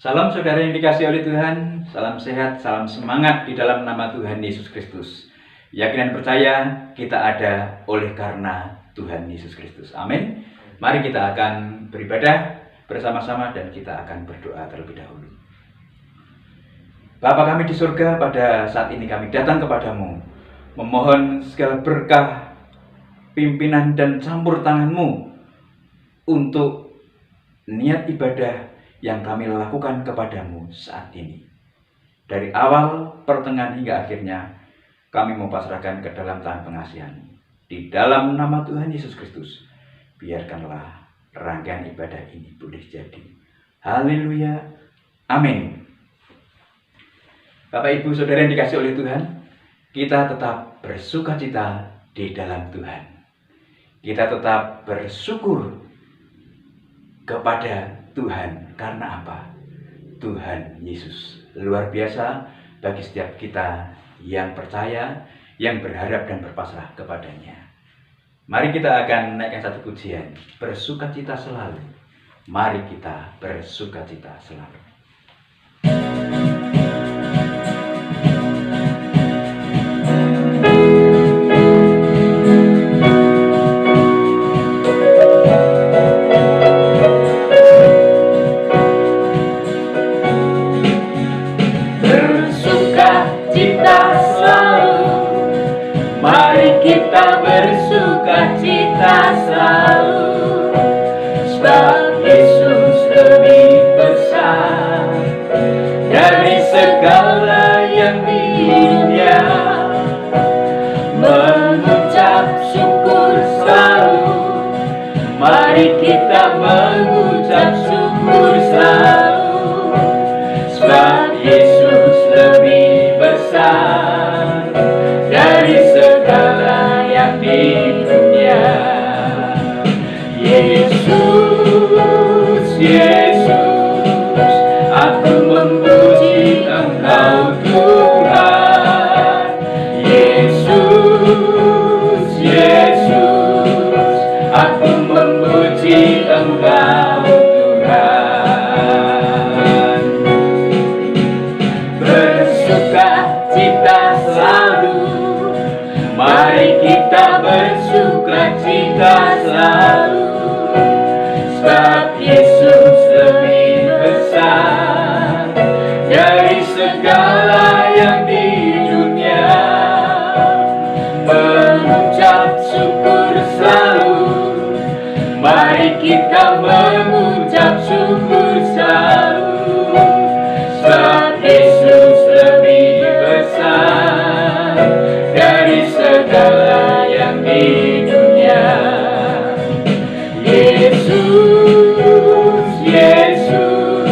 Salam saudara yang dikasihi oleh Tuhan, salam sehat, salam semangat di dalam nama Tuhan Yesus Kristus. Yakin dan percaya kita ada oleh karena Tuhan Yesus Kristus. Amin. Mari kita akan beribadah bersama-sama dan kita akan berdoa terlebih dahulu. Bapa kami di surga, pada saat ini kami datang kepadamu, memohon segala berkah, pimpinan dan campur tangan-Mu untuk niat ibadah yang kami lakukan kepadamu saat ini. Dari awal, pertengahan hingga akhirnya, kami mau pasrahkan ke dalam tangan pengasihan-Mu. Di dalam nama Tuhan Yesus Kristus, biarkanlah rangkaian ibadah ini boleh jadi. Haleluya. Amin. Bapak Ibu Saudara yang dikasihi oleh Tuhan, kita tetap bersukacita di dalam Tuhan. Kita tetap bersyukur kepada Tuhan. Karena apa? Tuhan Yesus luar biasa bagi setiap kita yang percaya, yang berharap dan berpasrah kepadanya. Mari kita akan naikkan satu pujian, bersukacita selalu. Mari kita bersukacita selalu. Kita bersukacita selalu, sebab Yesus lebih besar dari segala yang di dunia. Mengucap syukur selalu, mari kita mengucap syukur selalu, sebab Yesus lebih besar dari segala di dunia. Yesus, Yesus, aku memuji Engkau Tuhan. Yesus, Yesus, aku memuji Engkau Tuhan. Bersukacita selalu, mari kita bersukacita selalu, sebab Yesus lebih besar dari segala yang di dunia. Mengucap syukur selalu, mari kita mengucap syukur selalu, sebab Yesus lebih besar dari segala yang di dunia. Yesus, Yesus,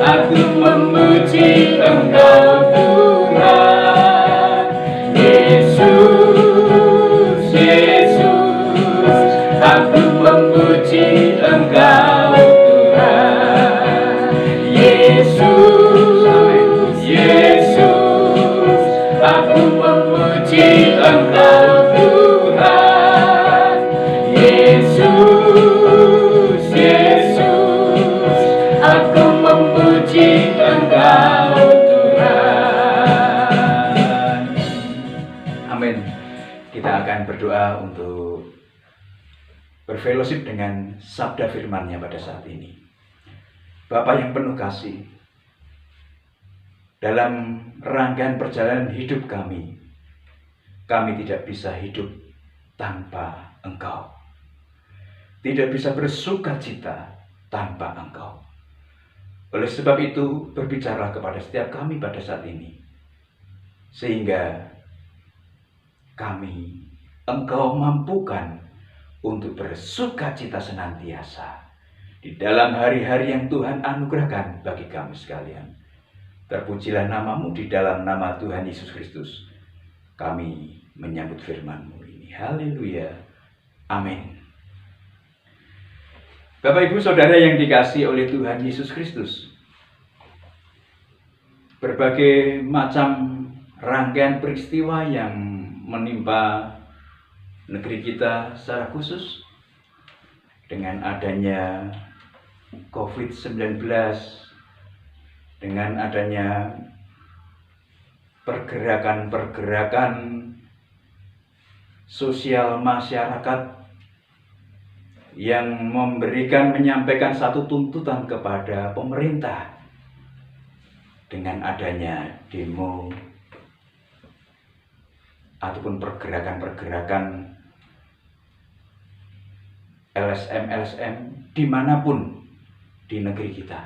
aku memuji Engkau Tuhan. Yesus, Yesus, aku memuji Engkau Tuhan. Yesus, Yesus, aku memuji Engkau Tuhan. Yesus, Yesus, aku memuji Engkau Tuhan. Amin. Kita akan berdoa untuk berfellowship dengan sabda firman-Nya pada saat ini. Bapa yang penuh kasih, dalam rangkaian perjalanan hidup kami tidak bisa hidup tanpa Engkau. Tidak bisa bersukacita tanpa Engkau. Oleh sebab itu, berbicara kepada setiap kami pada saat ini, sehingga kami Engkau mampukan untuk bersukacita senantiasa di dalam hari-hari yang Tuhan anugerahkan bagi kami sekalian. Terpujilah nama-Mu di dalam nama Tuhan Yesus Kristus. Kami menyambut firman-Mu ini. Haleluya. Amin. Bapak Ibu Saudara yang dikasihi oleh Tuhan Yesus Kristus, berbagai macam rangkaian peristiwa yang menimpa negeri kita secara khusus dengan adanya COVID-19 dengan adanya pergerakan-pergerakan sosial masyarakat yang menyampaikan satu tuntutan kepada pemerintah dengan adanya demo ataupun pergerakan-pergerakan LSM dimanapun di negeri kita.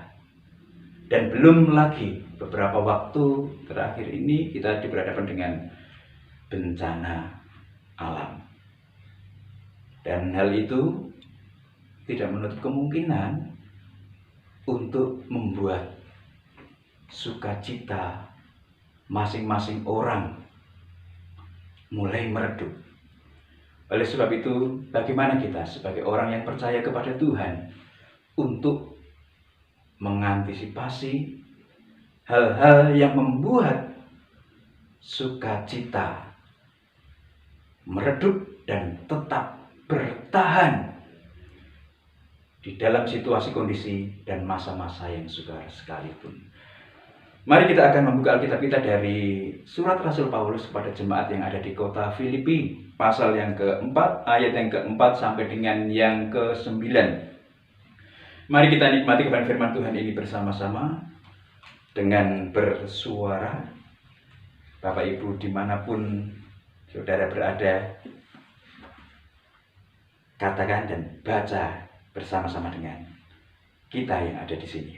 Dan belum lagi beberapa waktu terakhir ini kita berhadapan dengan bencana alam. Dan hal itu tidak menutup kemungkinan untuk membuat sukacita masing-masing orang mulai meredup. Oleh sebab itu, bagaimana kita sebagai orang yang percaya kepada Tuhan untuk mengantisipasi hal-hal yang membuat sukacita meredup dan tetap bertahan di dalam situasi kondisi dan masa-masa yang sukar sekalipun. Mari kita akan membuka Alkitab kita dari surat Rasul Paulus kepada jemaat yang ada di kota Filipi, pasal yang keempat, ayat yang keempat sampai dengan yang ke-9. Mari kita nikmati kebenaran firman Tuhan ini bersama-sama dengan bersuara. Bapak Ibu dimanapun saudara berada, katakan dan baca bersama-sama dengan kita yang ada di sini.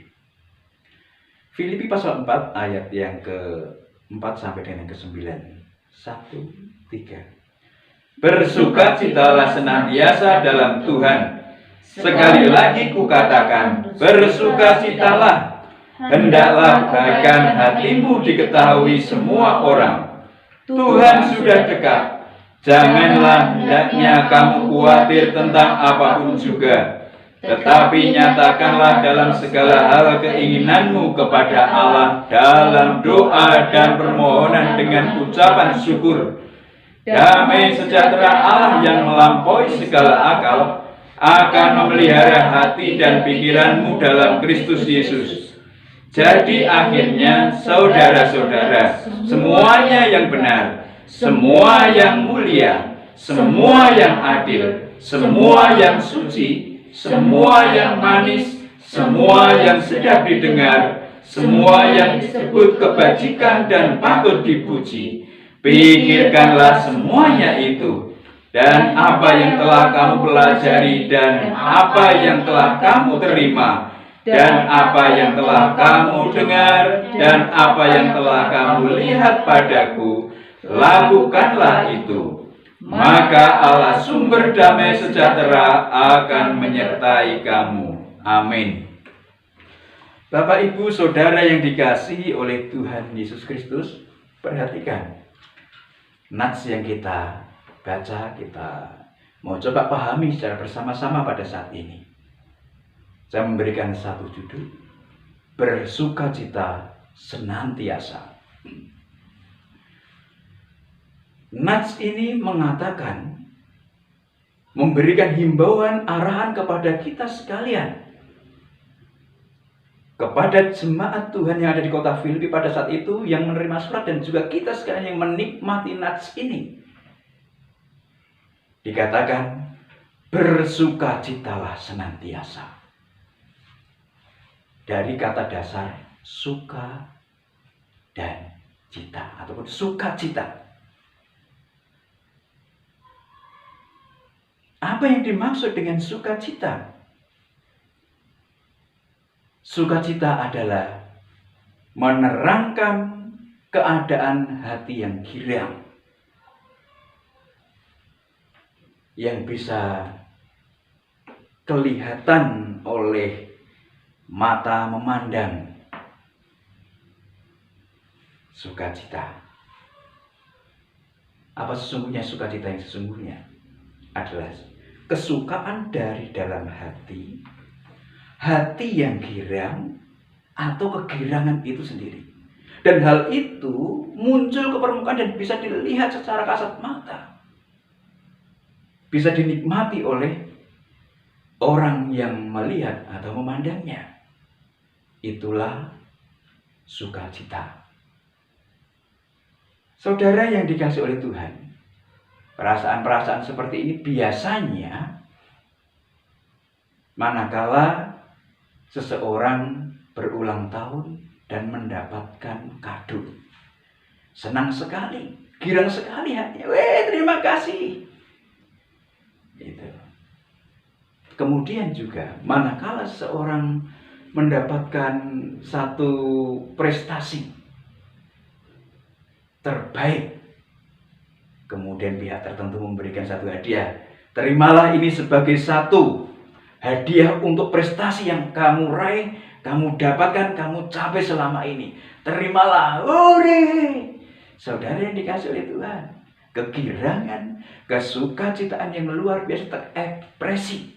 Filipi pasal 4 ayat yang ke-4 sampai dengan yang ke-9. 1, 3. Bersukacitalah senantiasa dalam Tuhan. Sekali lagi kukatakan, bersukacitalah. Hendaklah bahkan hatimu diketahui semua orang. Tuhan sudah dekat. Janganlah hendaknya kamu khawatir tentang apapun juga. Tetapi nyatakanlah dalam segala hal keinginanmu kepada Allah dalam doa dan permohonan dengan ucapan syukur. Damai sejahtera Allah yang melampaui segala akal akan memelihara hati dan pikiranmu dalam Kristus Yesus. Jadi akhirnya saudara-saudara, semuanya yang benar, semua yang mulia, semua yang adil, semua yang suci, semua yang manis, semua yang sedap didengar, semua yang disebut kebajikan dan patut dipuji, pikirkanlah semuanya itu. Dan apa yang telah kamu pelajari dan apa yang telah kamu terima dan apa yang telah kamu dengar dan apa yang telah kamu lihat padaku, lakukanlah itu. Maka Allah sumber damai sejahtera akan menyertai kamu. Amin. Bapak, Ibu, Saudara yang dikasihi oleh Tuhan Yesus Kristus, perhatikan nats yang kita baca, kita mau coba pahami secara bersama-sama pada saat ini. Saya memberikan satu judul, bersukacita senantiasa. Nats ini mengatakan, memberikan himbauan arahan kepada kita sekalian, kepada jemaat Tuhan yang ada di kota Filipi pada saat itu yang menerima surat, dan juga kita sekalian yang menikmati nats ini. Dikatakan, bersukacitalah senantiasa. Dari kata dasar suka dan cita, ataupun sukacita. Apa yang dimaksud dengan sukacita? Sukacita adalah menerangkan keadaan hati yang girang, yang bisa kelihatan oleh mata memandang. Sukacita. Apa sesungguhnya sukacita yang sesungguhnya? Adalah kesukaan dari dalam hati, hati yang girang atau kegirangan itu sendiri. Dan hal itu muncul ke permukaan dan bisa dilihat secara kasat mata. Bisa dinikmati oleh orang yang melihat atau memandangnya. Itulah sukacita. Saudara yang dikasih oleh Tuhan, perasaan-perasaan seperti ini biasanya manakala seseorang berulang tahun dan mendapatkan kado. Senang sekali, girang sekali hatinya. Terima kasih. Gitu. Kemudian juga manakala seseorang mendapatkan satu prestasi terbaik, kemudian pihak tertentu memberikan satu hadiah. Terimalah ini sebagai satu hadiah untuk prestasi yang kamu raih, kamu dapatkan, kamu capai selama ini. Terimalah. Saudara yang dikasih oleh Tuhan, kegirangan, kesukacitaan yang luar biasa terekspresi,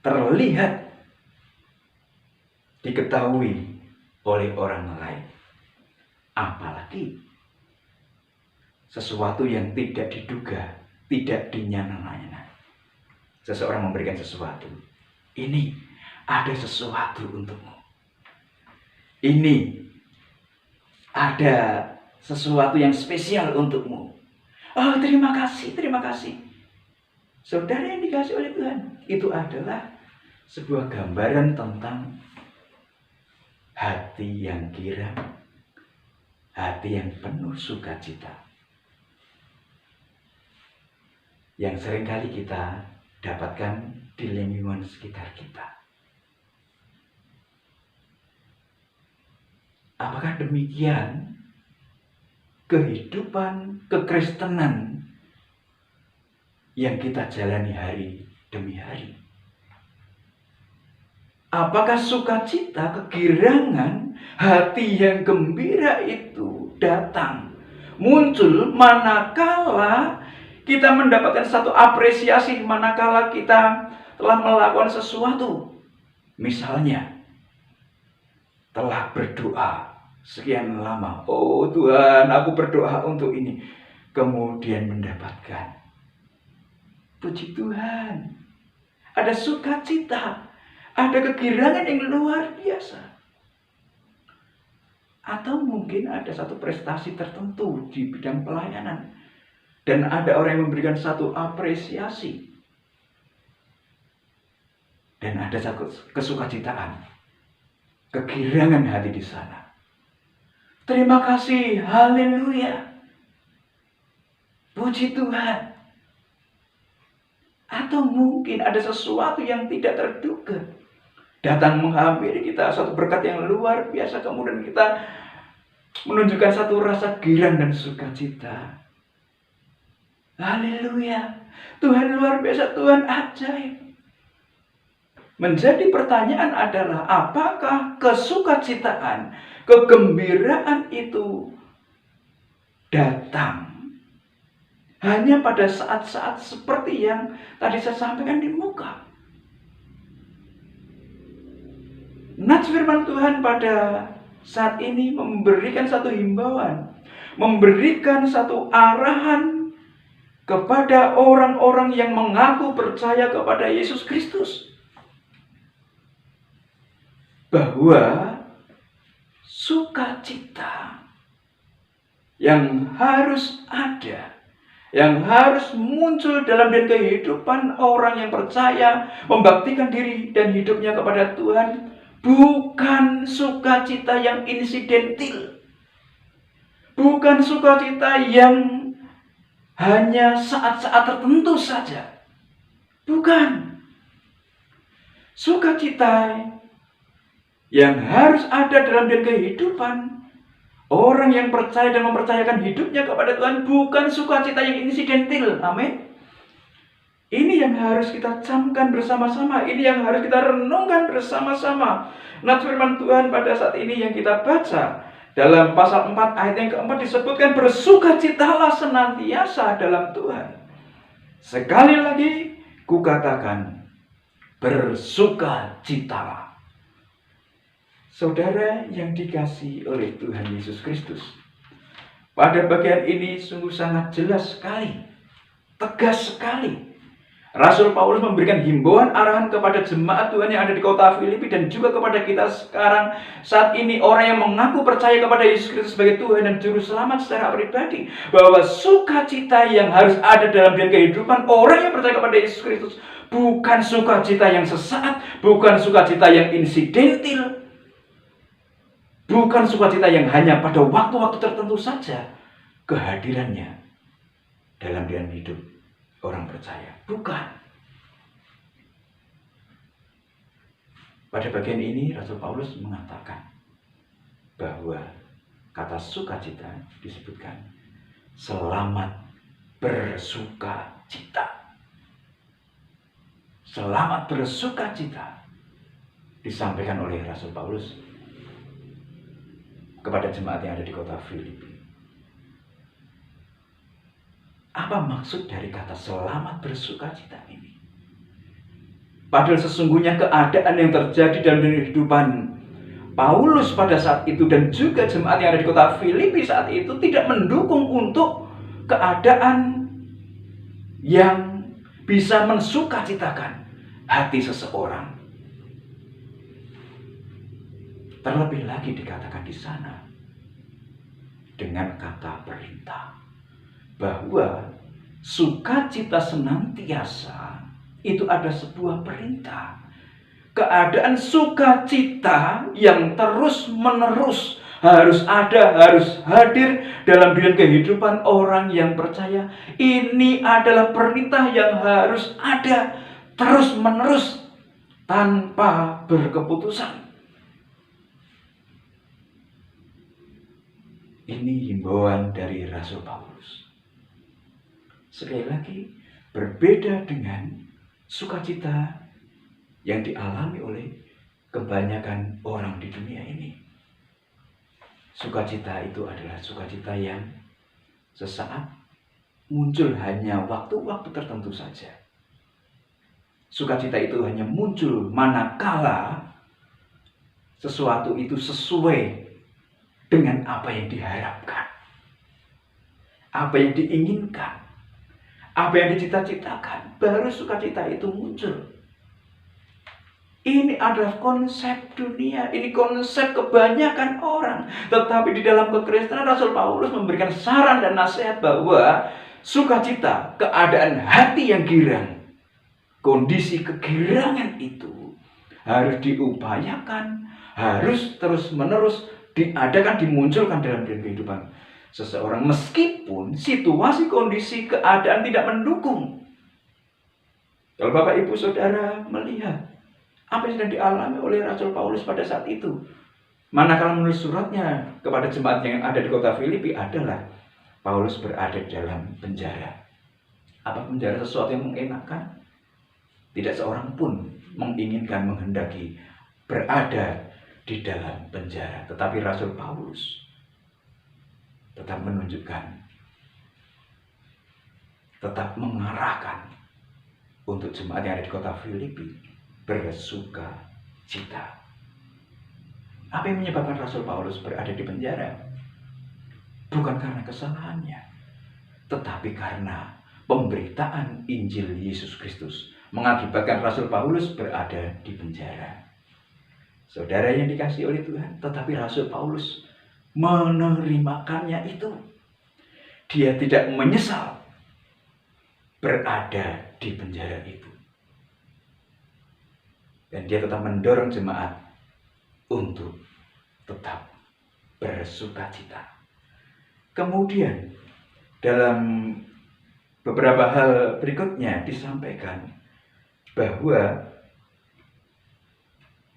terlihat, diketahui oleh orang lain. Apalagi sesuatu yang tidak diduga, tidak dinyana-nyana. Seseorang memberikan sesuatu. Ini ada sesuatu untukmu. Ini ada sesuatu yang spesial untukmu. Oh, terima kasih, terima kasih. Saudara yang dikasih oleh Tuhan, itu adalah sebuah gambaran tentang hati yang girang, hati yang penuh sukacita, yang seringkali kita dapatkan di lingkungan sekitar kita. Apakah demikian kehidupan kekristenan yang kita jalani hari demi hari? Apakah sukacita, kegirangan, hati yang gembira itu datang, muncul manakala kita mendapatkan satu apresiasi, manakala kita telah melakukan sesuatu. Misalnya, telah berdoa sekian lama. Oh Tuhan, aku berdoa untuk ini. Kemudian mendapatkan. Puji Tuhan. Ada sukacita. Ada kegirangan yang luar biasa. Atau mungkin ada satu prestasi tertentu di bidang pelayanan. Dan ada orang yang memberikan satu apresiasi. Dan ada satu kesukacitaan. Kegirangan hati di sana. Terima kasih, haleluya. Puji Tuhan. Atau mungkin ada sesuatu yang tidak terduga datang menghampiri kita, satu berkat yang luar biasa, kemudian kita menunjukkan satu rasa girang dan sukacita. Haleluya. Tuhan luar biasa, Tuhan ajaib. Menjadi pertanyaan adalah, apakah kesukacitaan, kegembiraan itu datang hanya pada saat-saat seperti yang tadi saya sampaikan di muka? Nats firman Tuhan pada saat ini memberikan satu himbauan, memberikan satu arahan kepada orang-orang yang mengaku percaya kepada Yesus Kristus, bahwa sukacita yang harus ada, yang harus muncul dalam kehidupan orang yang percaya, membaktikan diri dan hidupnya kepada Tuhan, bukan sukacita yang insidentil, bukan sukacita yang hanya saat-saat tertentu saja. Bukan. Sukacita yang harus ada dalam kehidupan orang yang percaya dan mempercayakan hidupnya kepada Tuhan, bukan sukacita yang insidentil. Amin. Ini yang harus kita camkan bersama-sama. Ini yang harus kita renungkan bersama-sama. Nats firman Tuhan pada saat ini yang kita baca dalam pasal 4 ayat yang keempat disebutkan, bersukacitalah senantiasa dalam Tuhan. Sekali lagi kukatakan, bersukacitalah. Saudara yang dikasihi oleh Tuhan Yesus Kristus, pada bagian ini sungguh sangat jelas sekali, tegas sekali. Rasul Paulus memberikan himbauan arahan kepada jemaat Tuhan yang ada di kota Filipi dan juga kepada kita sekarang saat ini, orang yang mengaku percaya kepada Yesus Kristus sebagai Tuhan dan Juru Selamat secara pribadi, bahwa sukacita yang harus ada dalam kehidupan orang yang percaya kepada Yesus Kristus bukan sukacita yang sesaat, bukan sukacita yang insidentil, bukan sukacita yang hanya pada waktu-waktu tertentu saja kehadirannya dalam hidup orang percaya. Bukan. Pada bagian ini Rasul Paulus mengatakan bahwa kata sukacita disebutkan selamat bersukacita. Selamat bersukacita disampaikan oleh Rasul Paulus kepada jemaat yang ada di kota Filipi. Apa maksud dari kata selamat bersukacita ini? Padahal sesungguhnya keadaan yang terjadi dalam kehidupan Paulus pada saat itu dan juga jemaat yang ada di kota Filipi saat itu tidak mendukung untuk keadaan yang bisa mensukacitakan hati seseorang. Terlebih lagi dikatakan di sana dengan kata perintah bahwa sukacita senantiasa itu ada sebuah perintah. Keadaan sukacita yang terus-menerus harus ada, harus hadir dalam kehidupan orang yang percaya. Ini adalah perintah yang harus ada terus-menerus tanpa berkeputusan. Ini himbauan dari Rasul Paulus. Sekali lagi, berbeda dengan sukacita yang dialami oleh kebanyakan orang di dunia ini. Sukacita itu adalah sukacita yang sesaat, muncul hanya waktu-waktu tertentu saja. Sukacita itu hanya muncul manakala sesuatu itu sesuai dengan apa yang diharapkan, apa yang diinginkan, apa yang dicita-citakan, baru sukacita itu muncul. Ini adalah konsep dunia, ini konsep kebanyakan orang. Tetapi di dalam kekristenan Rasul Paulus memberikan saran dan nasihat bahwa sukacita, keadaan hati yang girang, kondisi kegirangan itu harus diupayakan, harus terus-menerus diadakan, dimunculkan dalam kehidupan seseorang meskipun situasi, kondisi, keadaan tidak mendukung. Kalau Bapak Ibu Saudara melihat apa yang sedang dialami oleh Rasul Paulus pada saat itu, manakala menulis suratnya kepada jemaat yang ada di kota Filipi adalah Paulus berada dalam penjara. Apa penjara sesuatu yang mengenakan? Tidak seorang pun menginginkan, menghendaki berada di dalam penjara. Tetapi Rasul Paulus tetap menunjukkan, tetap mengarahkan untuk jemaat yang ada di kota Filipi bersuka cita. Apa yang menyebabkan Rasul Paulus berada di penjara? Bukan karena kesalahannya, tetapi karena pemberitaan Injil Yesus Kristus mengakibatkan Rasul Paulus berada di penjara. Saudara yang dikasihi oleh Tuhan, tetapi Rasul Paulus menerimakannya itu. Dia tidak menyesal berada di penjara itu. Dan dia tetap mendorong jemaat untuk tetap bersukacita. Kemudian dalam beberapa hal berikutnya disampaikan bahwa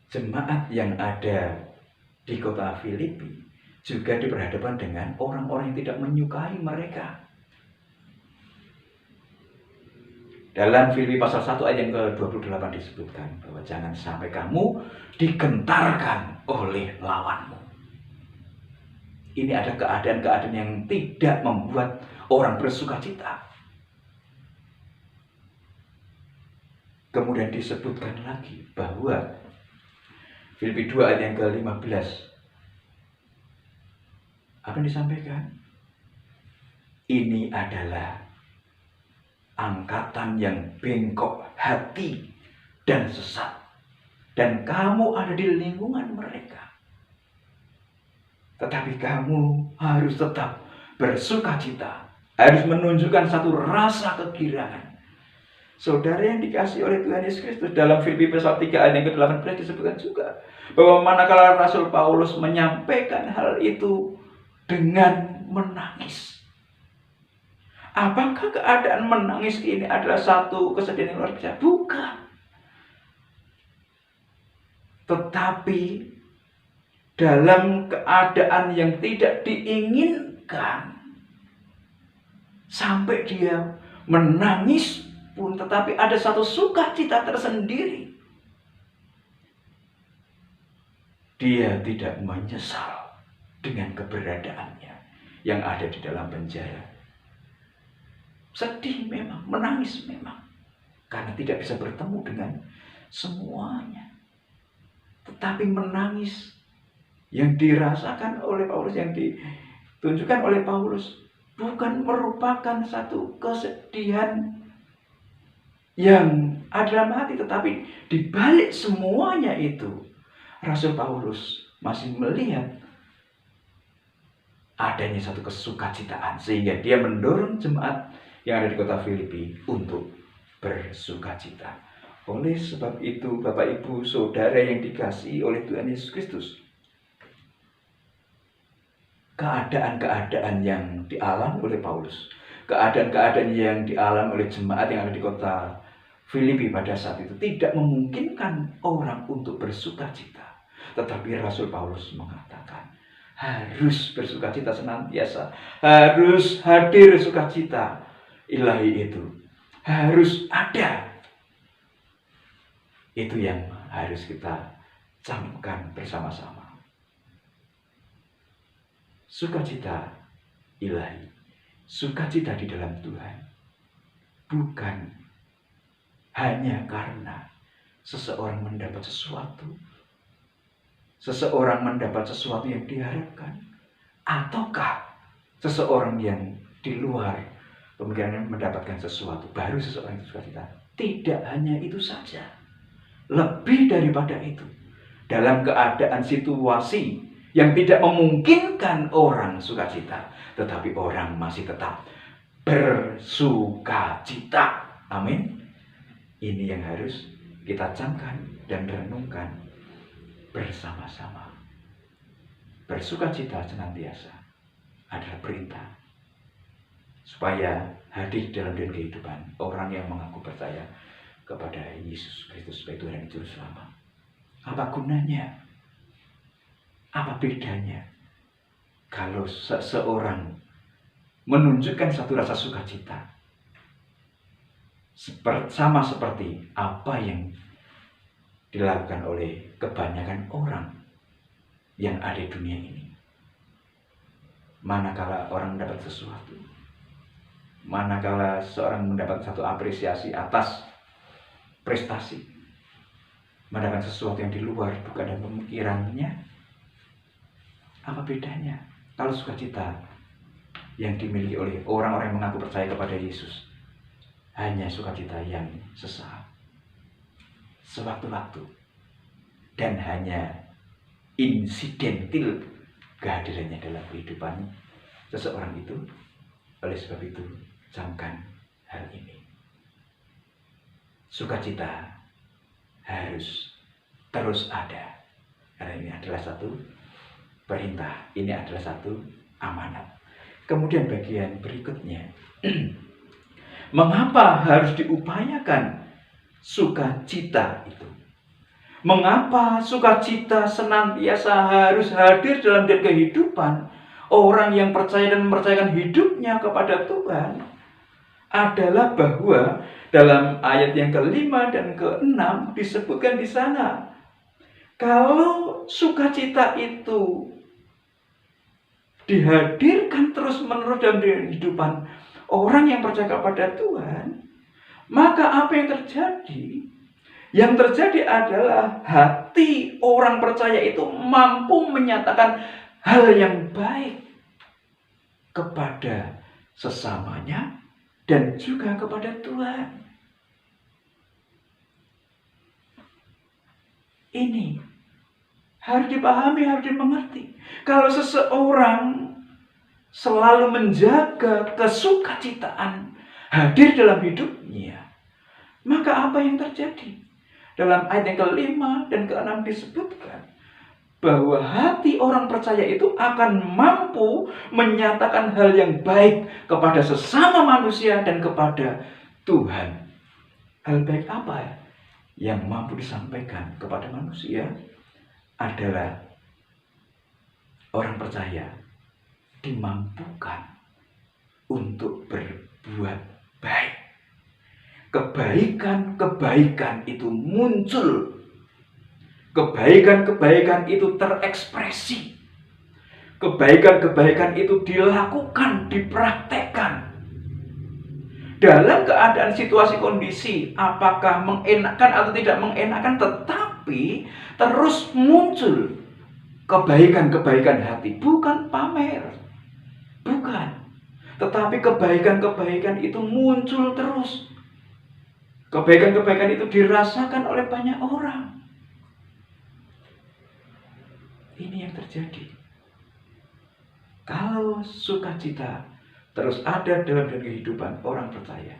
jemaat yang ada di kota Filipi juga diperhadapkan dengan orang-orang yang tidak menyukai mereka. Dalam Filipi pasal 1 ayat yang ke-28 disebutkan bahwa jangan sampai kamu digentarkan oleh lawanmu. Ini ada keadaan-keadaan yang tidak membuat orang bersukacita. Kemudian disebutkan lagi bahwa Filipi 2 ayat yang ke-15, apa yang disampaikan? Ini adalah angkatan yang bengkok hati dan sesat. Dan kamu ada di lingkungan mereka. Tetapi kamu harus tetap bersukacita. Harus menunjukkan satu rasa kegirangan. Saudara yang dikasihi oleh Tuhan Yesus Kristus, dalam Filipi pasal 3 ayat yang ke-18 disebutkan juga bahwa manakala Rasul Paulus menyampaikan hal itu dengan menangis. Apakah keadaan menangis ini adalah satu kesedihan yang luar biasa? Bukan. Tetapi dalam keadaan yang tidak diinginkan, sampai dia menangis pun, tetapi ada satu sukacita tersendiri. Dia tidak menyesal dengan keberadaannya yang ada di dalam penjara. Sedih memang, menangis memang, karena tidak bisa bertemu dengan semuanya. Tetapi menangis yang dirasakan oleh Paulus, yang ditunjukkan oleh Paulus, bukan merupakan satu kesedihan yang ada dalam hati, tetapi di balik semuanya itu, Rasul Paulus masih melihat adanya satu kesukacitaan, sehingga dia mendorong jemaat yang ada di kota Filipi untuk bersukacita. Oleh sebab itu, Bapak Ibu Saudara yang dikasihi oleh Tuhan Yesus Kristus, keadaan-keadaan yang dialami oleh Paulus, keadaan-keadaan yang dialami oleh jemaat yang ada di kota Filipi pada saat itu tidak memungkinkan orang untuk bersukacita. Tetapi Rasul Paulus mengatakan, harus bersukacita senantiasa, harus hadir sukacita ilahi itu, harus ada. Itu yang harus kita camkan bersama-sama. Sukacita ilahi, sukacita di dalam Tuhan, bukan hanya karena seseorang mendapat sesuatu, seseorang mendapat sesuatu yang diharapkan, ataukah seseorang yang di luar pemikirannya mendapatkan sesuatu, baru seseorang yang sukacita. Tidak hanya itu saja, lebih daripada itu. Dalam keadaan situasi yang tidak memungkinkan orang sukacita, tetapi orang masih tetap bersukacita. Amin. Ini yang harus kita camkan dan renungkan bersama-sama. Bersukacita senantiasa adalah perintah supaya hadir dalam kehidupan orang yang mengaku percaya kepada Yesus Kristus sebagai Tuhan dan Juru Selamat. Apa gunanya? Apa bedanya kalau seseorang menunjukkan satu rasa sukacita sama seperti apa yang dilakukan oleh kebanyakan orang yang ada di dunia ini? Manakala orang mendapat sesuatu, manakala seorang mendapat satu apresiasi atas prestasi, mendapat sesuatu yang di luar bukan dalam pemikirannya, apa bedanya kalau sukacita yang dimiliki oleh orang-orang yang mengaku percaya kepada Yesus hanya sukacita yang sesaat, sewaktu-waktu, dan hanya insidentil kehadirannya dalam kehidupan seseorang itu? Oleh sebab itu, camkan hal ini. Sukacita harus terus ada, karena ini adalah satu perintah, ini adalah satu amanat. Kemudian bagian berikutnya, mengapa harus diupayakan sukacita itu? Mengapa sukacita senantiasa harus hadir dalam kehidupan orang yang percaya dan mempercayakan hidupnya kepada Tuhan? Adalah bahwa dalam ayat yang ke-5 dan ke-6 disebutkan di sana, kalau sukacita itu dihadirkan terus-menerus dalam kehidupan orang yang percaya kepada Tuhan, maka apa yang terjadi? Yang terjadi adalah hati orang percaya itu mampu menyatakan hal yang baik kepada sesamanya dan juga kepada Tuhan. Ini harus dipahami, harus dimengerti. Kalau seseorang selalu menjaga kesukacitaan hadir dalam hidupnya, maka apa yang terjadi? Dalam ayat yang ke-5 dan ke-6 disebutkan bahwa hati orang percaya itu akan mampu menyatakan hal yang baik kepada sesama manusia dan kepada Tuhan. Hal baik apa yang mampu disampaikan kepada manusia adalah orang percaya dimampukan untuk berbuat baik. Kebaikan-kebaikan itu muncul. Kebaikan-kebaikan itu terekspresi. Kebaikan-kebaikan itu dilakukan, dipraktekkan. Dalam keadaan situasi kondisi, apakah mengenakan atau tidak mengenakan, tetapi terus muncul kebaikan-kebaikan hati. Bukan pamer, bukan. Tetapi kebaikan-kebaikan itu muncul terus. Kebaikan-kebaikan itu dirasakan oleh banyak orang. Ini yang terjadi. Kalau sukacita terus ada dalam kehidupan orang percaya,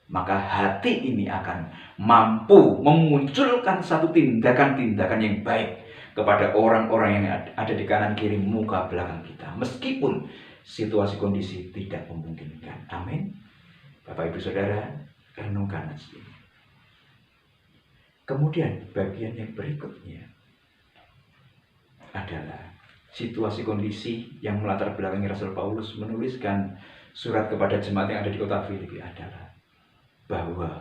maka hati ini akan mampu memunculkan satu tindakan-tindakan yang baik kepada orang-orang yang ada di kanan kiri muka belakang kita, meskipun situasi kondisi tidak memungkinkan. Amin. Bapak Ibu Saudara, renungkan ini. Kemudian bagian yang berikutnya adalah situasi kondisi yang melatar belakangi Rasul Paulus menuliskan surat kepada jemaat yang ada di kota Filipi adalah bahwa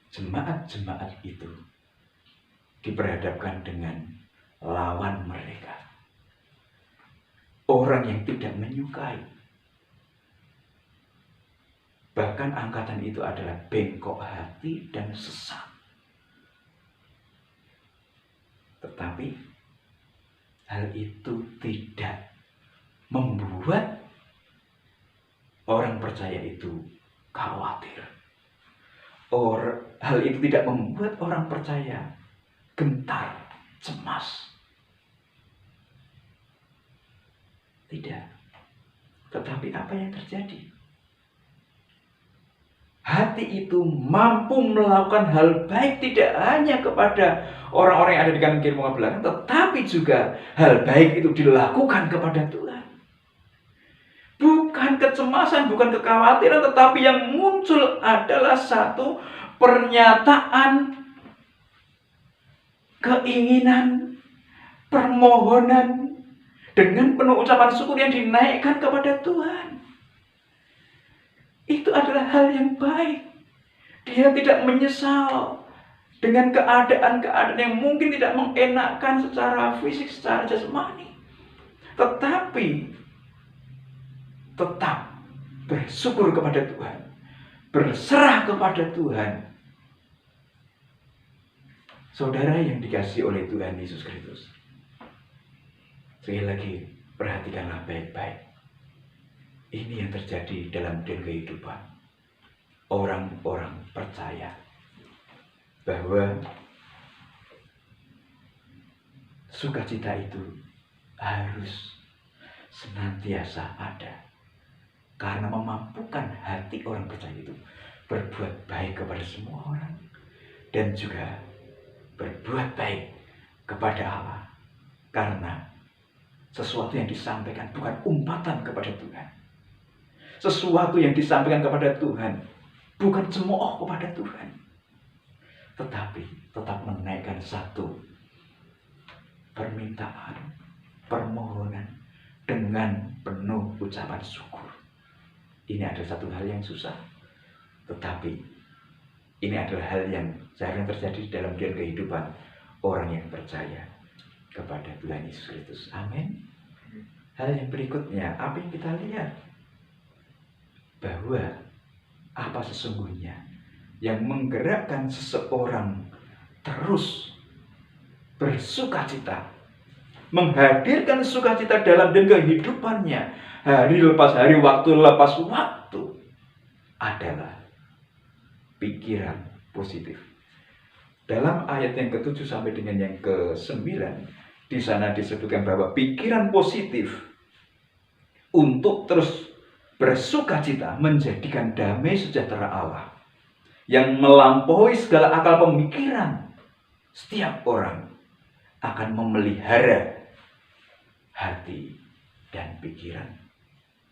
jemaat-jemaat itu diperhadapkan dengan lawan mereka. Orang yang tidak menyukai. Bahkan angkatan itu adalah bengkok hati dan sesat. Tetapi hal itu tidak membuat orang percaya itu khawatir. Hal itu tidak membuat orang percaya gentar, cemas. Tidak. Tetapi apa yang terjadi? Hati itu mampu melakukan hal baik tidak hanya kepada orang-orang yang ada di kanan kiri muka belakang, tetapi juga hal baik itu dilakukan kepada Tuhan. Bukan kecemasan, bukan kekhawatiran, tetapi yang muncul adalah satu pernyataan keinginan, permohonan dengan penuh ucapan syukur yang dinaikkan kepada Tuhan. Itu adalah hal yang baik. Dia tidak menyesal dengan keadaan-keadaan yang mungkin tidak mengenakan secara fisik, secara jasmani. Tetapi tetap bersyukur kepada Tuhan, berserah kepada Tuhan. Saudara yang dikasihi oleh Tuhan Yesus Kristus, sekali lagi perhatikanlah baik-baik. Ini yang terjadi dalam kehidupan orang-orang percaya, bahwa sukacita itu harus senantiasa ada, karena memampukan hati orang percaya itu berbuat baik kepada semua orang dan juga berbuat baik kepada Allah, karena sesuatu yang disampaikan bukan umpatan kepada Tuhan. Sesuatu yang disampaikan kepada Tuhan bukan cemooh kepada Tuhan, tetapi tetap menaikkan satu permintaan, permohonan dengan penuh ucapan syukur. Ini adalah satu hal yang susah, tetapi ini adalah hal yang seharusnya terjadi dalam kehidupan orang yang percaya kepada Tuhan Yesus Kristus. Amin. Hal yang berikutnya, apa yang kita lihat? Bahwa apa sesungguhnya yang menggerakkan seseorang terus bersukacita, menghadirkan sukacita dalam kehidupannya hari lepas hari, waktu lepas waktu, adalah pikiran positif. Dalam ayat yang ke-7 sampai dengan yang ke-9, di sana disebutkan bahwa pikiran positif untuk terus bersukacita menjadikan damai sejahtera Allah yang melampaui segala akal pemikiran. Setiap orang akan memelihara hati dan pikiran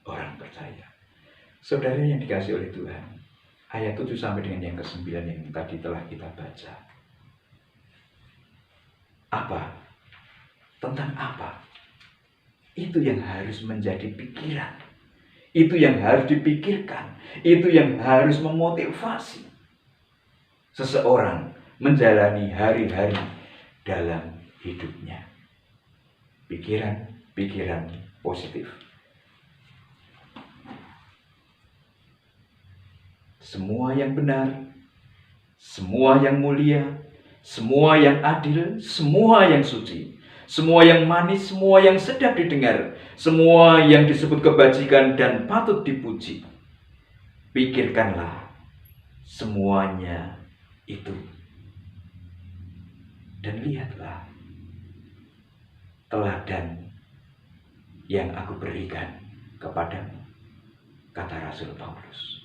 orang percaya. Saudara yang dikasihi oleh Tuhan, ayat 7 sampai dengan yang ke-9 yang tadi telah kita baca. Apa? Tentang apa? Itu yang harus menjadi pikiran. Itu yang harus dipikirkan. Itu yang harus memotivasi seseorang menjalani hari-hari dalam hidupnya. Pikiran-pikiran positif. Semua yang benar, semua yang mulia, semua yang adil, semua yang suci, semua yang manis, semua yang sedap didengar, semua yang disebut kebajikan dan patut dipuji. Pikirkanlah semuanya itu. Dan lihatlah teladan yang aku berikan kepadamu, kata Rasul Paulus.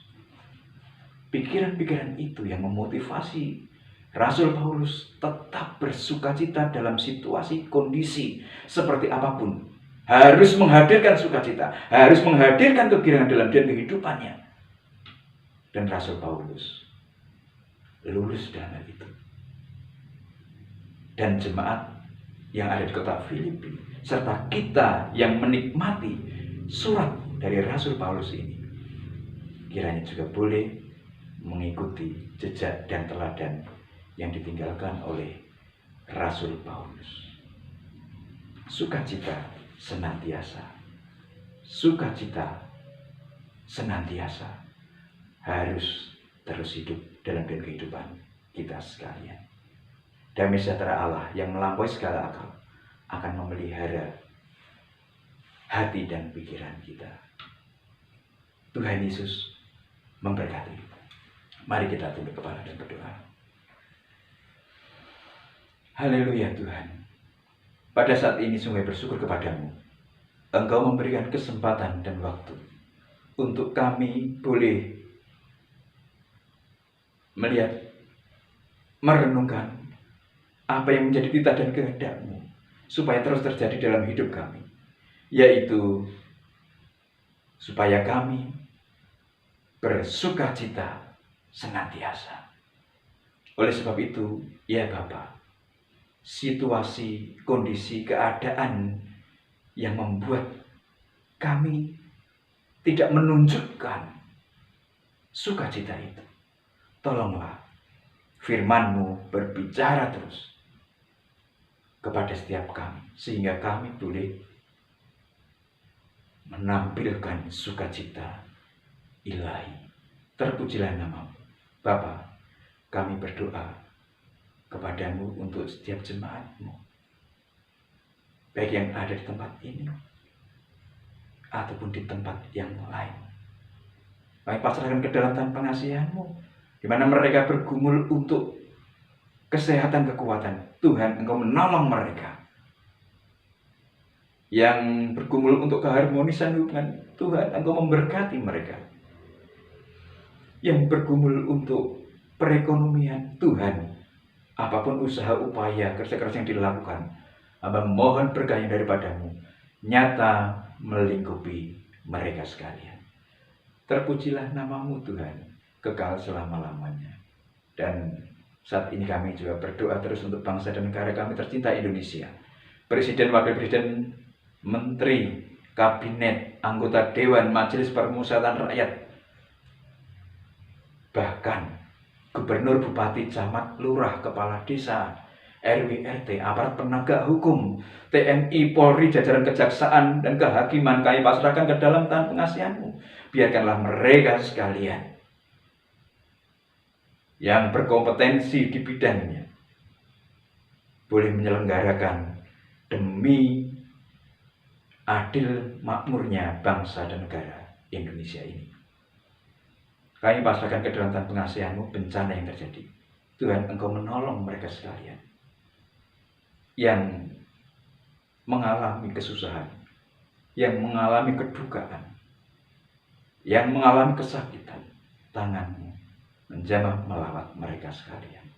Pikiran-pikiran itu yang memotivasi Rasul Paulus tetap bersukacita dalam situasi kondisi seperti apapun. Harus menghadirkan sukacita, harus menghadirkan kegirangan dalam kehidupannya. Dan Rasul Paulus lulus dalam hal itu. Dan jemaat yang ada di kota Filipi, serta kita yang menikmati surat dari Rasul Paulus ini, kiranya juga boleh mengikuti jejak dan teladan yang ditinggalkan oleh Rasul Paulus. Sukacita senantiasa. Sukacita senantiasa harus terus hidup dalam kehidupan kita sekalian. Damai sejahtera Allah yang melampaui segala akal akan memelihara hati dan pikiran kita. Tuhan Yesus memberkati. Mari kita tunduk kepala dan berdoa. Haleluya Tuhan. Pada saat ini sungguh bersyukur kepadamu. Engkau memberikan kesempatan dan waktu untuk kami boleh melihat, merenungkan apa yang menjadi titah dan kehendak-Mu supaya terus terjadi dalam hidup kami, yaitu supaya kami bersukacita senantiasa. Oleh sebab itu, ya Bapa, situasi, kondisi, keadaan yang membuat kami tidak menunjukkan sukacita itu, tolonglah firman-Mu berbicara terus kepada setiap kami, sehingga kami boleh menampilkan sukacita ilahi. Terpujilah nama-Mu. Bapa, kami berdoa kepadamu untuk setiap jemaat-Mu, baik yang ada di tempat ini ataupun di tempat yang lain. Kami pasrahkan ke dalam tangan pengasihan-Mu, di mana mereka bergumul untuk kesehatan, kekuatan. Tuhan, Engkau menolong mereka. Yang bergumul untuk keharmonisan hubungan, Tuhan, Engkau memberkati mereka. Yang bergumul untuk perekonomian, Tuhan, apapun usaha, upaya, kerja-kerja yang dilakukan, hamba mohon berkah yang daripada-Mu nyata melingkupi mereka sekalian. Terpujilah nama-Mu Tuhan, kekal selama-lamanya. Dan saat ini kami juga berdoa terus untuk bangsa dan negara kami tercinta Indonesia. Presiden, Wakil Presiden, Menteri, Kabinet, anggota Dewan, Majelis Permusyawaratan Rakyat, bahkan Gubernur, Bupati, Camat, Lurah, Kepala Desa, RW, RT, aparat penegak hukum, TNI, Polri, jajaran kejaksaan dan kehakiman kami pasrahkan ke dalam tangan pengasihan-Mu. Biarkanlah mereka sekalian yang berkompetensi di bidangnya boleh menyelenggarakan demi adil makmurnya bangsa dan negara Indonesia ini. Kami pasrahkan ke dalam tangan pengasihan-Mu bencana yang terjadi. Tuhan, Engkau menolong mereka sekalian yang mengalami kesusahan, yang mengalami kedukaan, yang mengalami kesakitan. Tangan-Mu menjamah melawat mereka sekalian.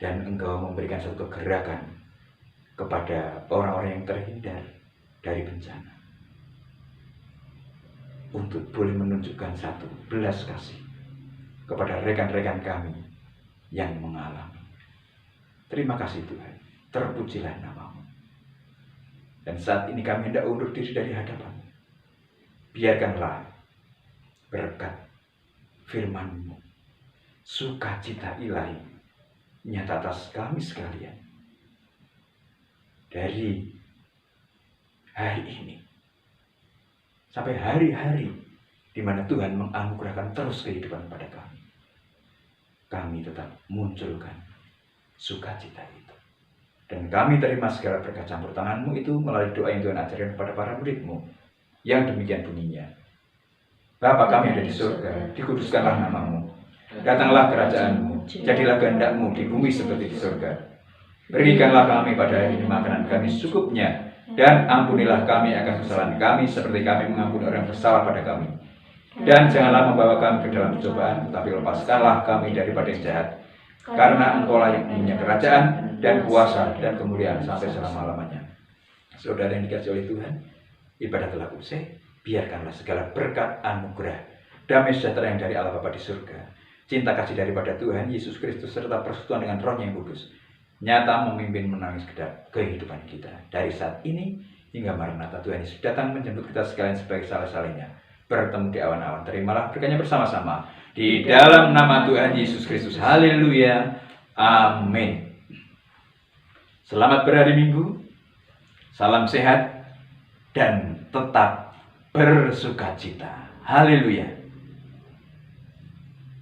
Dan Engkau memberikan satu kegerakan kepada orang-orang yang terhindar dari bencana, untuk boleh menunjukkan satu belas kasih kepada rekan-rekan kami yang mengalami. Terima kasih Tuhan, terpujilah nama-Mu. Dan saat ini kami hendak undur diri dari hadapan-Mu. Biarkanlah berkat firman-Mu, sukacita ilahi nyata atas kami sekalian. Dari hari ini sampai hari-hari di mana Tuhan menganugerahkan terus kehidupan pada kami, kami tetap munculkan sukacita itu. Dan kami terima segala berkat campur tangan-Mu itu melalui doa yang Tuhan ajarkan kepada para murid-Mu, yang demikian bunyinya. Bapa kami yang ada di surga, dikuduskanlah nama-Mu. Datanglah kerajaan-Mu, jadilah kehendak-Mu di bumi seperti di surga. Berikanlah kami pada hari ini makanan kami secukupnya, dan ampunilah kami akan kesalahan kami seperti kami mengampuni orang yang bersalah pada kami. Dan janganlah membawa kami ke dalam pencobaan, tetapi lepaskanlah kami daripada yang jahat. Karena Engkau-lah yang punya kerajaan dan kuasa dan kemuliaan sampai selama-lamanya. Saudara yang dikasihi oleh Tuhan, ibadah telah usai. Biarkanlah segala berkat anugerah, damai sejahtera yang dari Allah Bapa di surga, cinta kasih daripada Tuhan Yesus Kristus serta persekutuan dengan Roh yang kudus nyata memimpin menangis kedap kehidupan kita dari saat ini hingga Maranatha. Tuhan Yesus datang menjemput kita sekalian sebagai salah-salahnya bertemu di awan-awan. Terimalah berkatnya bersama-sama di dalam nama Tuhan Yesus Kristus. Haleluya, amin. Selamat berhari Minggu, salam sehat dan tetap bersukacita. Haleluya.